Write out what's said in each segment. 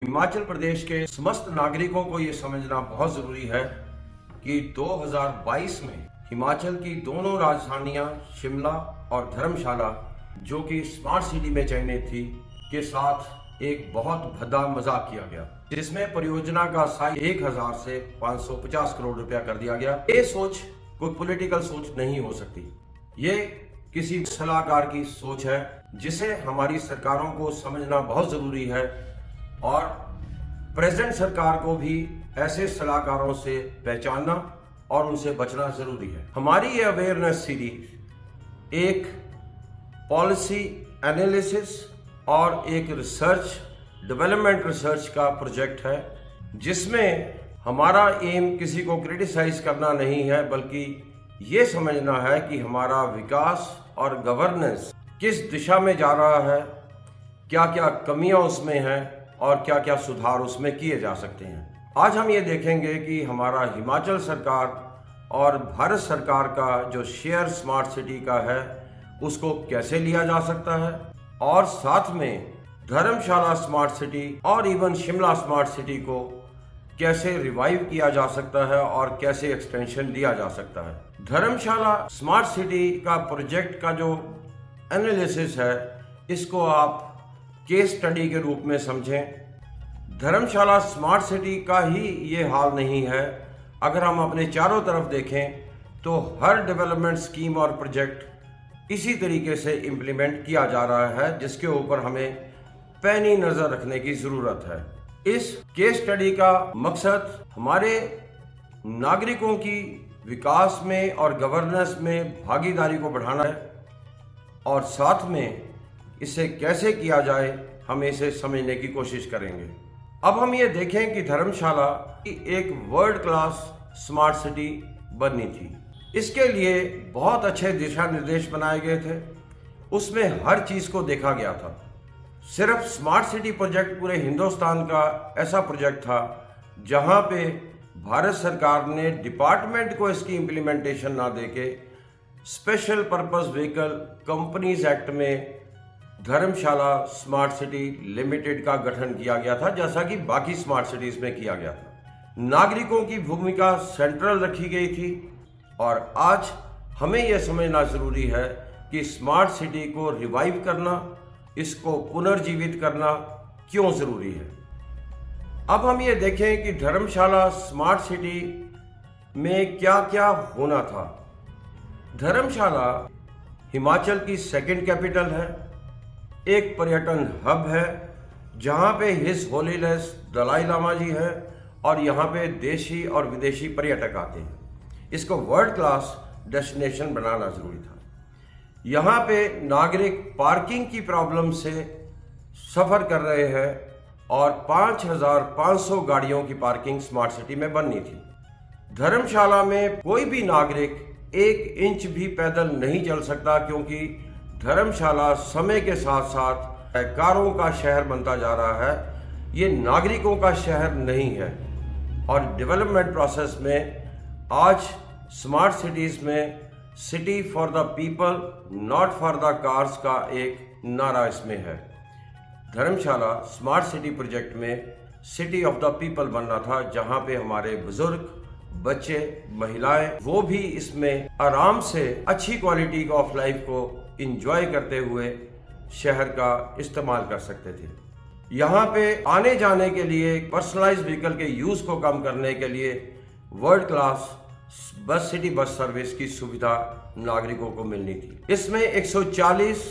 हिमाचल प्रदेश के समस्त नागरिकों को ये समझना बहुत जरूरी है कि 2022 में हिमाचल की दोनों राजधानियां शिमला और धर्मशाला, जो कि स्मार्ट सिटी में चयनित थी, के साथ एक बहुत भद्दा मजाक किया गया, जिसमें परियोजना का साइज 1000 से 550 करोड़ रुपया कर दिया गया। ये सोच कोई पॉलिटिकल सोच नहीं हो सकती, ये किसी सलाहकार की सोच है जिसे हमारी सरकारों को समझना बहुत जरूरी है और प्रेजेंट सरकार को भी ऐसे सलाहकारों से पहचानना और उनसे बचना जरूरी है। हमारी ये अवेयरनेस सीरीज एक पॉलिसी एनालिसिस और एक रिसर्च डेवलपमेंट रिसर्च का प्रोजेक्ट है, जिसमें हमारा एम किसी को क्रिटिसाइज करना नहीं है, बल्कि ये समझना है कि हमारा विकास और गवर्नेंस किस दिशा में जा रहा है, क्या क्या कमियां उसमें हैं और क्या क्या सुधार उसमें किए जा सकते हैं। आज हम ये देखेंगे कि हमारा हिमाचल सरकार और भारत सरकार का जो शेयर स्मार्ट सिटी का है उसको कैसे लिया जा सकता है, और साथ में धर्मशाला स्मार्ट सिटी और इवन शिमला स्मार्ट सिटी को कैसे रिवाइव किया जा सकता है और कैसे एक्सटेंशन दिया जा सकता है। धर्मशाला स्मार्ट सिटी का प्रोजेक्ट का जो एनालिसिस है, इसको आप केस स्टडी के रूप में समझें। धर्मशाला स्मार्ट सिटी का ही ये हाल नहीं है। अगर हम अपने चारों तरफ देखें तो हर डेवलपमेंट स्कीम और प्रोजेक्ट इसी तरीके से इम्प्लीमेंट किया जा रहा है, जिसके ऊपर हमें पैनी नजर रखने की जरूरत है। इस केस स्टडी का मकसद हमारे नागरिकों की विकास में और गवर्नेंस में भागीदारी को बढ़ाना है, और साथ में इसे कैसे किया जाए हम इसे समझने की कोशिश करेंगे। अब हम ये देखें कि धर्मशाला एक वर्ल्ड क्लास स्मार्ट सिटी बननी थी। इसके लिए बहुत अच्छे दिशा निर्देश बनाए गए थे, उसमें हर चीज को देखा गया था। सिर्फ स्मार्ट सिटी प्रोजेक्ट पूरे हिंदुस्तान का ऐसा प्रोजेक्ट था जहां पे भारत सरकार ने डिपार्टमेंट को इसकी इम्प्लीमेंटेशन ना देके special purpose vehicle companies act में धर्मशाला स्मार्ट सिटी लिमिटेड का गठन किया गया था, जैसा कि बाकी स्मार्ट सिटीज में किया गया था। नागरिकों की भूमिका सेंट्रल रखी गई थी, और आज हमें यह समझना जरूरी है कि स्मार्ट सिटी को रिवाइव करना, इसको पुनर्जीवित करना क्यों जरूरी है। अब हम ये देखें कि धर्मशाला स्मार्ट सिटी में क्या क्या होना था। धर्मशाला हिमाचल की सेकंड कैपिटल है, एक पर्यटन हब है जहां पे हिज होलीनेस दलाई लामा जी है, और यहाँ पे देशी और विदेशी पर्यटक आते हैं। इसको वर्ल्ड क्लास डेस्टिनेशन बनाना जरूरी था। यहाँ पे नागरिक पार्किंग की प्रॉब्लम से सफर कर रहे हैं, और 5500 गाड़ियों की पार्किंग स्मार्ट सिटी में बननी थी। धर्मशाला में कोई भी नागरिक 1 इंच भी पैदल नहीं चल सकता, क्योंकि धर्मशाला समय के साथ साथ कारों का शहर बनता जा रहा है, ये नागरिकों का शहर नहीं है। और डेवलपमेंट प्रोसेस में आज स्मार्ट सिटीज में city for the people not for the cars का एक नारा इसमें है। धर्मशाला स्मार्ट सिटी प्रोजेक्ट में सिटी ऑफ द पीपल बनना था, जहां पे हमारे बुजुर्ग, बच्चे, महिलाएं, वो भी इसमें आराम से अच्छी क्वालिटी ऑफ लाइफ को इंजॉय करते हुए शहर का इस्तेमाल कर सकते थे। यहाँ पे आने जाने के लिए पर्सनलाइज व्हीकल के यूज को कम करने के लिए world class city bus service की सुविधा नागरिकों को मिलनी थी। इसमें 140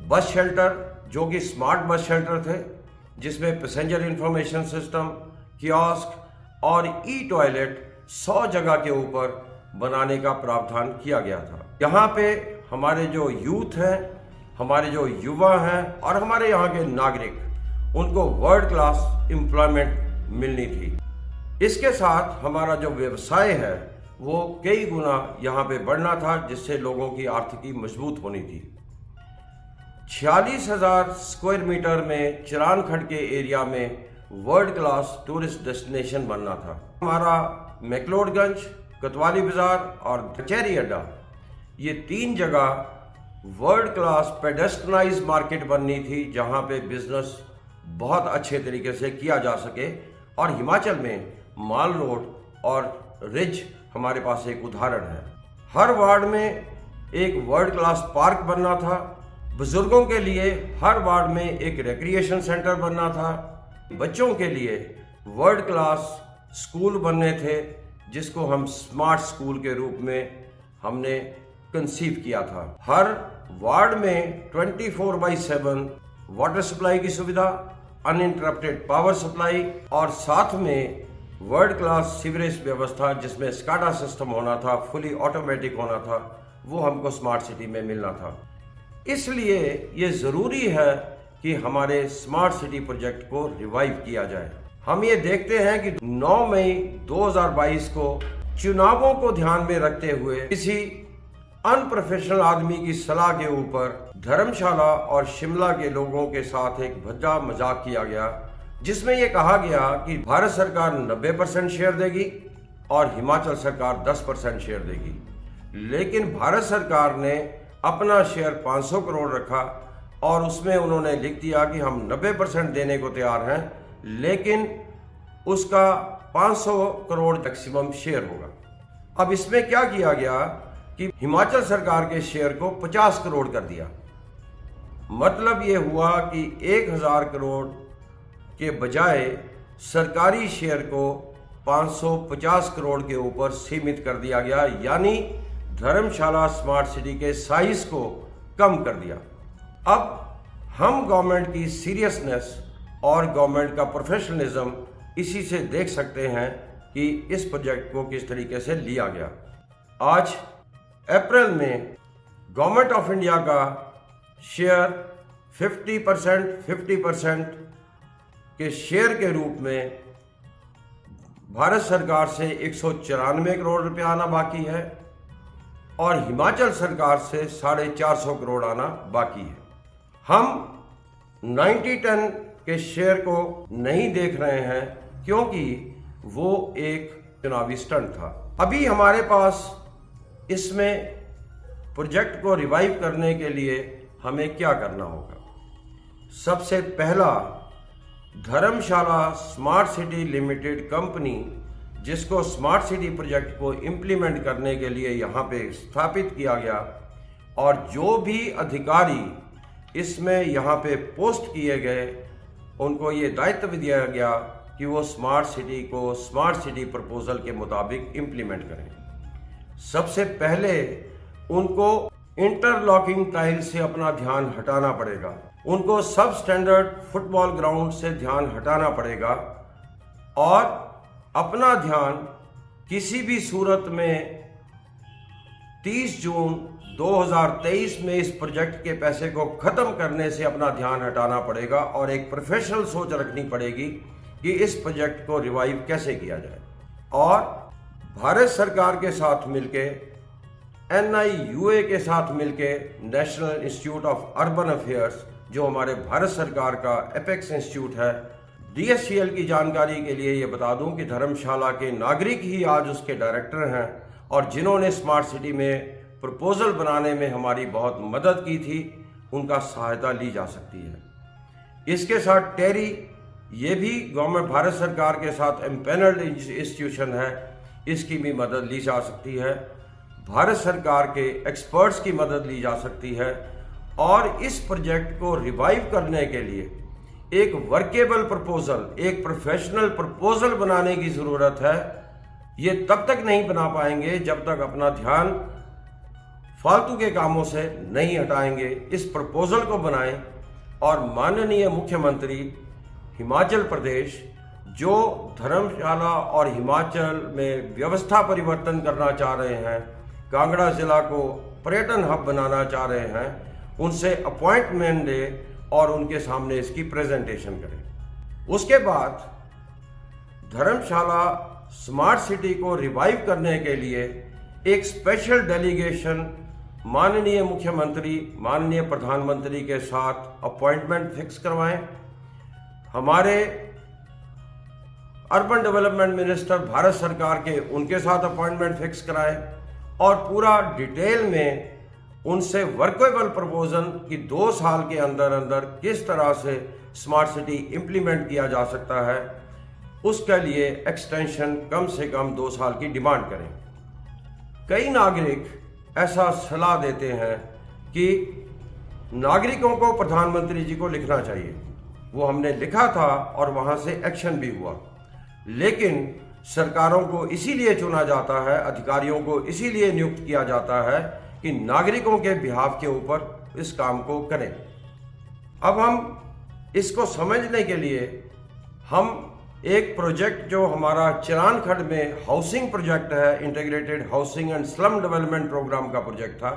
बस शेल्टर, जो कि स्मार्ट बस शेल्टर थे, जिसमें पैसेंजर इंफॉर्मेशन सिस्टम, कियोस्क और ई टॉयलेट 100 जगह के ऊपर बनाने का प्रावधान किया गया था। यहाँ पे हमारे जो यूथ हैं, हमारे जो युवा हैं और हमारे यहाँ के नागरिक, उनको वर्ल्ड क्लास एम्प्लॉयमेंट मिलनी थी। इसके साथ हमारा जो व्यवसाय है वो कई गुना यहाँ पे बढ़ना था, जिससे लोगों की आर्थिकी मजबूत होनी थी। 46,000 स्क्वायर मीटर में चिरानखड़ के एरिया में वर्ल्ड क्लास टूरिस्ट डेस्टिनेशन बनना था। हमारा मैक्लोडगंज, कोतवाली बाजार और कचहरी अड्डा, ये 3 जगह वर्ल्ड क्लास पेडेस्ट्रनाइज मार्केट बननी थी, जहां पे बिजनेस बहुत अच्छे तरीके से किया जा सके। और हिमाचल में माल रोड और रिज हमारे पास एक उदाहरण है। हर वार्ड में एक वर्ल्ड क्लास पार्क बनना था, बुजुर्गों के लिए हर वार्ड में एक रिक्रिएशन सेंटर बनना था, बच्चों के लिए वर्ल्ड क्लास स्कूल बनने थे, जिसको हम स्मार्ट स्कूल के रूप में हमने कंसीव किया था। हर वार्ड में 24/7 वाटर सप्लाई की सुविधा, अनइंटरप्टेड पावर सप्लाई और साथ में वर्ल्ड क्लास सीवरेज व्यवस्था, जिसमें स्काडा सिस्टम होना था, फुली ऑटोमेटिक होना था, वो हमको स्मार्ट सिटी में मिलना था। इसलिए ये ज़रूरी है कि हमारे स्मार्ट सिटी प्रोजेक्ट को रिवाइव किया जाए। हम ये देखते हैं कि 9 मई 2022 को चुनावों को ध्यान में रखते हुए किसी अनप्रोफेशनल आदमी की सलाह के ऊपर धर्मशाला और शिमला के लोगों के साथ एक भद्दा मजाक किया गया, जिसमें यह कहा गया कि भारत सरकार 90% शेयर देगी और हिमाचल सरकार 10% शेयर देगी। लेकिन भारत सरकार ने अपना शेयर 500 करोड़ रखा और उसमें उन्होंने लिख दिया कि हम 90% देने को तैयार हैं, लेकिन उसका 500 करोड़ मैक्सिमम शेयर होगा। अब इसमें क्या किया गया कि हिमाचल सरकार के शेयर को 50 करोड़ कर दिया। मतलब ये हुआ कि 1000 करोड़ के बजाय सरकारी शेयर को 550 करोड़ के ऊपर सीमित कर दिया गया, यानी धर्मशाला स्मार्ट सिटी के साइज को कम कर दिया। अब हम गवर्नमेंट की सीरियसनेस और गवर्नमेंट का प्रोफेशनलिज्म इसी से देख सकते हैं कि इस प्रोजेक्ट को किस तरीके से लिया गया। आज अप्रैल में गवर्नमेंट ऑफ इंडिया का शेयर 50% के शेयर के रूप में भारत सरकार से 194 करोड़ रुपए आना बाकी है और हिमाचल सरकार से 450 करोड़ आना बाकी है। हम 90-10 के शेयर को नहीं देख रहे हैं क्योंकि वो एक चुनावी स्टंट था। अभी हमारे पास इसमें प्रोजेक्ट को रिवाइव करने के लिए हमें क्या करना होगा? सबसे पहला, धर्मशाला स्मार्ट सिटी लिमिटेड कंपनी, जिसको स्मार्ट सिटी प्रोजेक्ट को इम्प्लीमेंट करने के लिए यहाँ पे स्थापित किया गया, और जो भी अधिकारी इसमें यहाँ पे पोस्ट किए गए, उनको ये दायित्व दिया गया कि वो स्मार्ट सिटी को स्मार्ट सिटी प्रपोजल के मुताबिक इम्प्लीमेंट करें। सबसे पहले उनको इंटरलॉकिंग टाइल से अपना ध्यान हटाना पड़ेगा, उनको सब स्टैंडर्ड फुटबॉल ग्राउंड से ध्यान हटाना पड़ेगा और अपना ध्यान किसी भी सूरत में 30 जून 2023 में इस प्रोजेक्ट के पैसे को खत्म करने से अपना ध्यान हटाना पड़ेगा और एक प्रोफेशनल सोच रखनी पड़ेगी कि इस प्रोजेक्ट को रिवाइव कैसे किया जाए। और भारत सरकार के साथ मिलके, NIUA के साथ मिलके, national institute of urban affairs, जो हमारे भारत सरकार का एपेक्स इंस्टीट्यूट है, DSCL की जानकारी के लिए ये बता दूं कि धर्मशाला के नागरिक ही आज उसके डायरेक्टर हैं और जिन्होंने स्मार्ट सिटी में प्रपोजल बनाने में हमारी बहुत मदद की थी, उनका सहायता ली जा सकती है। इसके साथ टेरी, ये भी गवर्नमेंट भारत सरकार के साथ एम्पेनल्ड इंस्टीट्यूशन है, इसकी भी मदद ली जा सकती है। भारत सरकार के एक्सपर्ट्स की मदद ली जा सकती है और इस प्रोजेक्ट को रिवाइव करने के लिए एक वर्केबल प्रपोजल, एक प्रोफेशनल प्रपोजल बनाने की ज़रूरत है। ये तब तक नहीं बना पाएंगे जब तक अपना ध्यान फालतू के कामों से नहीं हटाएंगे। इस प्रपोजल को बनाएं और माननीय मुख्यमंत्री हिमाचल प्रदेश, जो धर्मशाला और हिमाचल में व्यवस्था परिवर्तन करना चाह रहे हैं, कांगड़ा जिला को पर्यटन हब बनाना चाह रहे हैं, उनसे अपॉइंटमेंट ले और उनके सामने इसकी प्रेजेंटेशन करें। उसके बाद धर्मशाला स्मार्ट सिटी को रिवाइव करने के लिए एक स्पेशल डेलीगेशन माननीय मुख्यमंत्री, माननीय प्रधानमंत्री के साथ अपॉइंटमेंट फिक्स करवाएं। हमारे अर्बन डेवलपमेंट मिनिस्टर भारत सरकार के, उनके साथ अपॉइंटमेंट फिक्स कराएं और पूरा डिटेल में उनसे वर्केबल प्रपोजल कि 2 साल के अंदर अंदर किस तरह से स्मार्ट सिटी इम्प्लीमेंट किया जा सकता है, उसके लिए एक्सटेंशन कम से कम 2 साल की डिमांड करें। कई नागरिक ऐसा सलाह देते हैं कि नागरिकों को प्रधानमंत्री जी को लिखना चाहिए। वो हमने लिखा था और वहां से एक्शन भी हुआ, लेकिन सरकारों को इसीलिए चुना जाता है, अधिकारियों को इसीलिए नियुक्त किया जाता है कि नागरिकों के बिहाफ के ऊपर इस काम को करें। अब हम इसको समझने के लिए हम एक प्रोजेक्ट जो हमारा चिरान खंड में हाउसिंग प्रोजेक्ट है, integrated housing and slum development programme का प्रोजेक्ट था,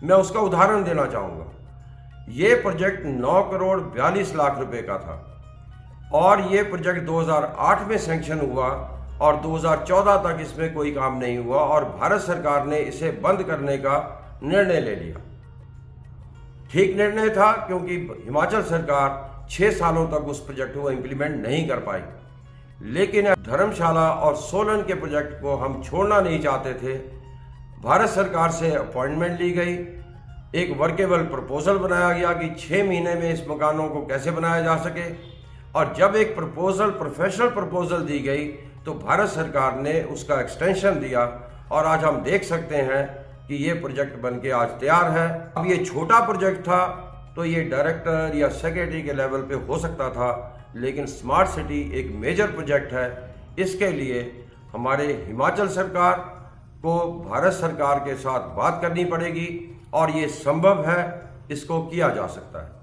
मैं उसका उदाहरण देना चाहूँगा। ये प्रोजेक्ट 9 करोड़ 42 लाख रुपए का था और ये प्रोजेक्ट 2008 में सैंक्शन हुआ और 2014 तक इसमें कोई काम नहीं हुआ और भारत सरकार ने इसे बंद करने का निर्णय ले लिया। ठीक निर्णय था, क्योंकि हिमाचल सरकार 6 सालों तक उस प्रोजेक्ट को इम्प्लीमेंट नहीं कर पाई। लेकिन धर्मशाला और सोलन के प्रोजेक्ट को हम छोड़ना नहीं चाहते थे। भारत सरकार से अपॉइंटमेंट ली गई, एक वर्केबल प्रपोजल बनाया गया कि 6 महीने में इस मकानों को कैसे बनाया जा सके, और जब एक प्रपोजल, प्रोफेशनल प्रपोजल दी गई तो भारत सरकार ने उसका एक्सटेंशन दिया और आज हम देख सकते हैं कि ये प्रोजेक्ट बनके आज तैयार है। अब ये छोटा प्रोजेक्ट था तो ये डायरेक्टर या सेक्रेटरी के लेवल पे हो सकता था, लेकिन स्मार्ट सिटी एक मेजर प्रोजेक्ट है। इसके लिए हमारे हिमाचल सरकार को भारत सरकार के साथ बात करनी पड़ेगी और ये संभव है, इसको किया जा सकता है।